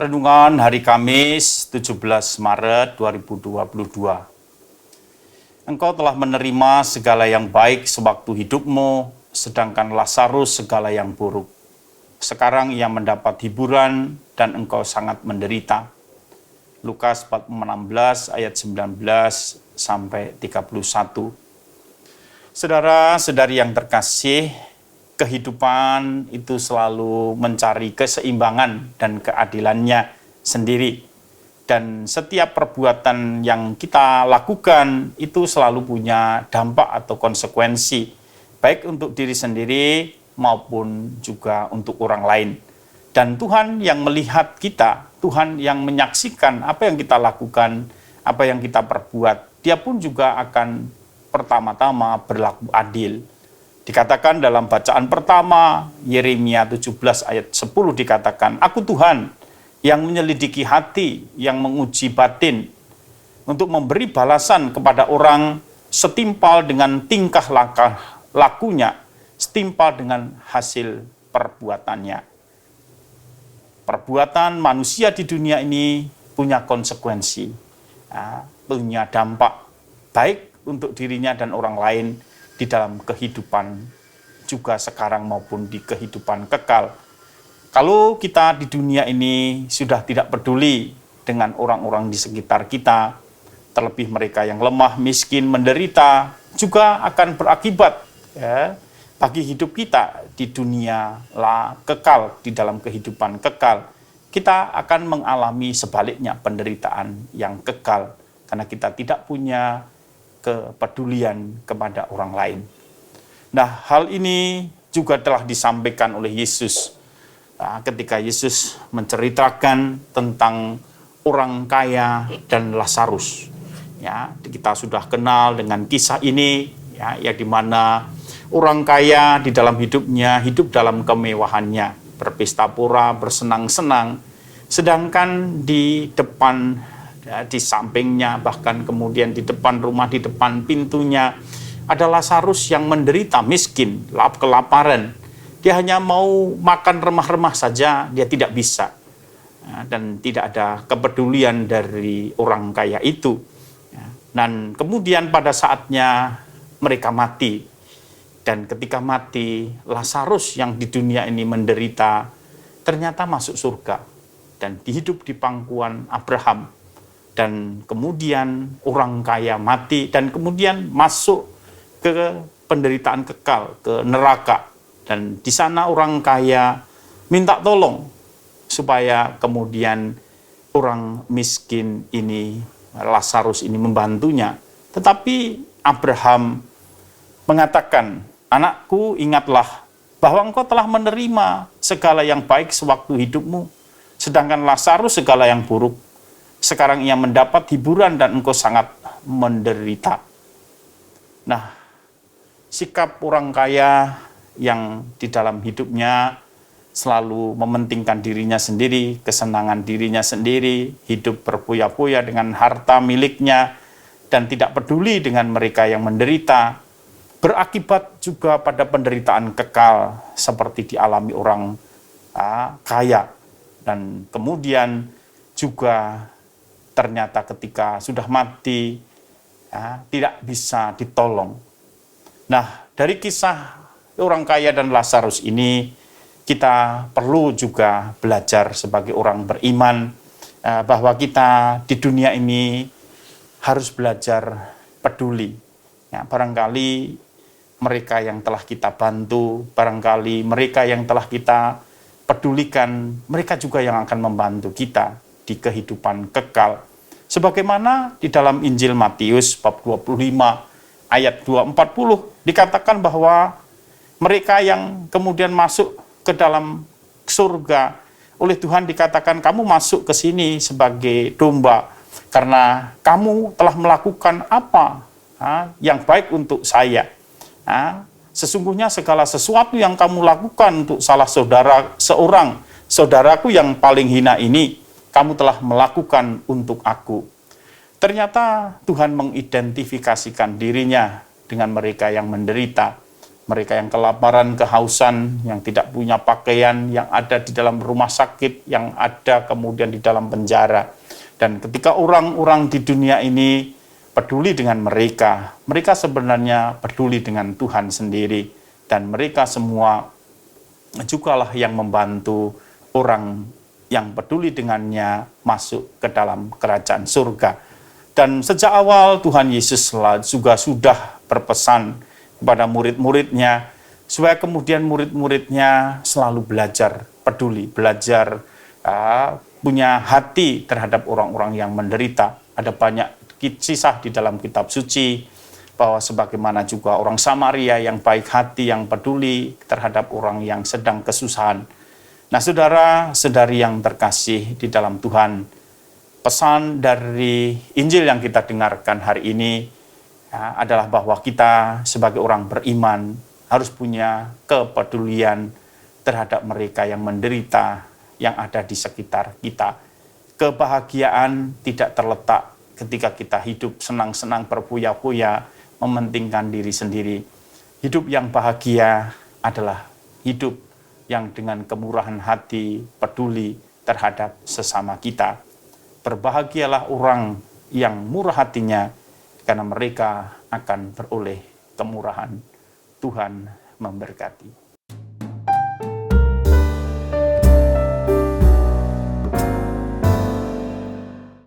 Renungan hari Kamis 17 Maret 2022. Engkau telah menerima segala yang baik sewaktu hidupmu, sedangkan Lazarus segala yang buruk. Sekarang ia mendapat hiburan dan engkau sangat menderita. Lukas 16 ayat 19 sampai 31. Saudara-saudari yang terkasih, kehidupan itu selalu mencari keseimbangan dan keadilannya sendiri. Dan setiap perbuatan yang kita lakukan itu selalu punya dampak atau konsekuensi, baik untuk diri sendiri maupun juga untuk orang lain. Dan Tuhan yang melihat kita, Tuhan yang menyaksikan apa yang kita lakukan, apa yang kita perbuat, Dia pun juga akan pertama-tama berlaku adil. Dikatakan dalam bacaan pertama, Yeremia 17 ayat 10 dikatakan, Aku Tuhan yang menyelidiki hati, yang menguji batin, untuk memberi balasan kepada orang setimpal dengan tingkah lakunya, setimpal dengan hasil perbuatannya. Perbuatan manusia di dunia ini punya konsekuensi, punya dampak baik untuk dirinya dan orang lain, di dalam kehidupan juga sekarang maupun di kehidupan kekal. Kalau kita di dunia ini sudah tidak peduli dengan orang-orang di sekitar kita, terlebih mereka yang lemah, miskin, menderita, juga akan berakibat bagi hidup kita di dunia kekal, di dalam kehidupan kekal. Kita akan mengalami sebaliknya penderitaan yang kekal, karena kita tidak punya kepedulian kepada orang lain. Nah, hal ini juga telah disampaikan oleh Yesus ketika Yesus menceritakan tentang orang kaya dan Lazarus. Ya, kita sudah kenal dengan kisah ini, ya di mana orang kaya di dalam hidupnya hidup dalam kemewahannya, berpesta pora, bersenang-senang, sedangkan di depan, di sampingnya, bahkan kemudian di depan rumah, di depan pintunya, ada Lazarus yang menderita, miskin, kelaparan. Dia hanya mau makan remah-remah saja, dia tidak bisa. Dan tidak ada kepedulian dari orang kaya itu. Dan kemudian pada saatnya mereka mati. Dan ketika mati, Lazarus yang di dunia ini menderita, ternyata masuk surga. Dan hidup di pangkuan Abraham. Dan kemudian orang kaya mati dan kemudian masuk ke penderitaan kekal, ke neraka. Dan di sana orang kaya minta tolong supaya kemudian orang miskin ini, Lazarus ini membantunya. Tetapi Abraham mengatakan, anakku, ingatlah bahwa engkau telah menerima segala yang baik sewaktu hidupmu, sedangkan Lazarus segala yang buruk. Sekarang ia mendapat hiburan dan engkau sangat menderita. Nah, sikap orang kaya yang di dalam hidupnya selalu mementingkan dirinya sendiri, kesenangan dirinya sendiri, hidup berfoya-foya dengan harta miliknya, dan tidak peduli dengan mereka yang menderita, berakibat juga pada penderitaan kekal seperti dialami orang kaya. Dan kemudian juga ternyata ketika sudah mati, tidak bisa ditolong. Nah, dari kisah orang kaya dan Lazarus ini, kita perlu juga belajar sebagai orang beriman, bahwa kita di dunia ini harus belajar peduli. Ya, barangkali mereka yang telah kita bantu, barangkali mereka yang telah kita pedulikan, mereka juga yang akan membantu kita di kehidupan kekal. Sebagaimana di dalam Injil Matius bab 25 ayat 240 dikatakan bahwa mereka yang kemudian masuk ke dalam surga oleh Tuhan dikatakan, kamu masuk ke sini sebagai domba karena kamu telah melakukan apa yang baik untuk saya. Sesungguhnya segala sesuatu yang kamu lakukan untuk salah saudaraku yang paling hina ini, kamu telah melakukan untuk aku. Ternyata Tuhan mengidentifikasikan dirinya dengan mereka yang menderita, mereka yang kelaparan, kehausan, yang tidak punya pakaian, yang ada di dalam rumah sakit, yang ada kemudian di dalam penjara. Dan ketika orang-orang di dunia ini peduli dengan mereka, mereka sebenarnya peduli dengan Tuhan sendiri. Dan mereka semua jugalah yang membantu orang yang peduli dengannya masuk ke dalam kerajaan surga. Dan sejak awal Tuhan Yesus juga sudah berpesan kepada murid-muridnya, supaya kemudian murid-muridnya selalu belajar peduli, belajar punya hati terhadap orang-orang yang menderita. Ada banyak kisah di dalam kitab suci, bahwa sebagaimana juga orang Samaria yang baik hati, yang peduli terhadap orang yang sedang kesusahan. Nah, saudara-saudari yang terkasih di dalam Tuhan, pesan dari Injil yang kita dengarkan hari ini adalah bahwa kita sebagai orang beriman harus punya kepedulian terhadap mereka yang menderita, yang ada di sekitar kita. Kebahagiaan tidak terletak ketika kita hidup senang-senang berfoya-foya, mementingkan diri sendiri. Hidup yang bahagia adalah hidup yang dengan kemurahan hati, peduli terhadap sesama kita. Berbahagialah orang yang murah hatinya, karena mereka akan beroleh kemurahan. Tuhan memberkati.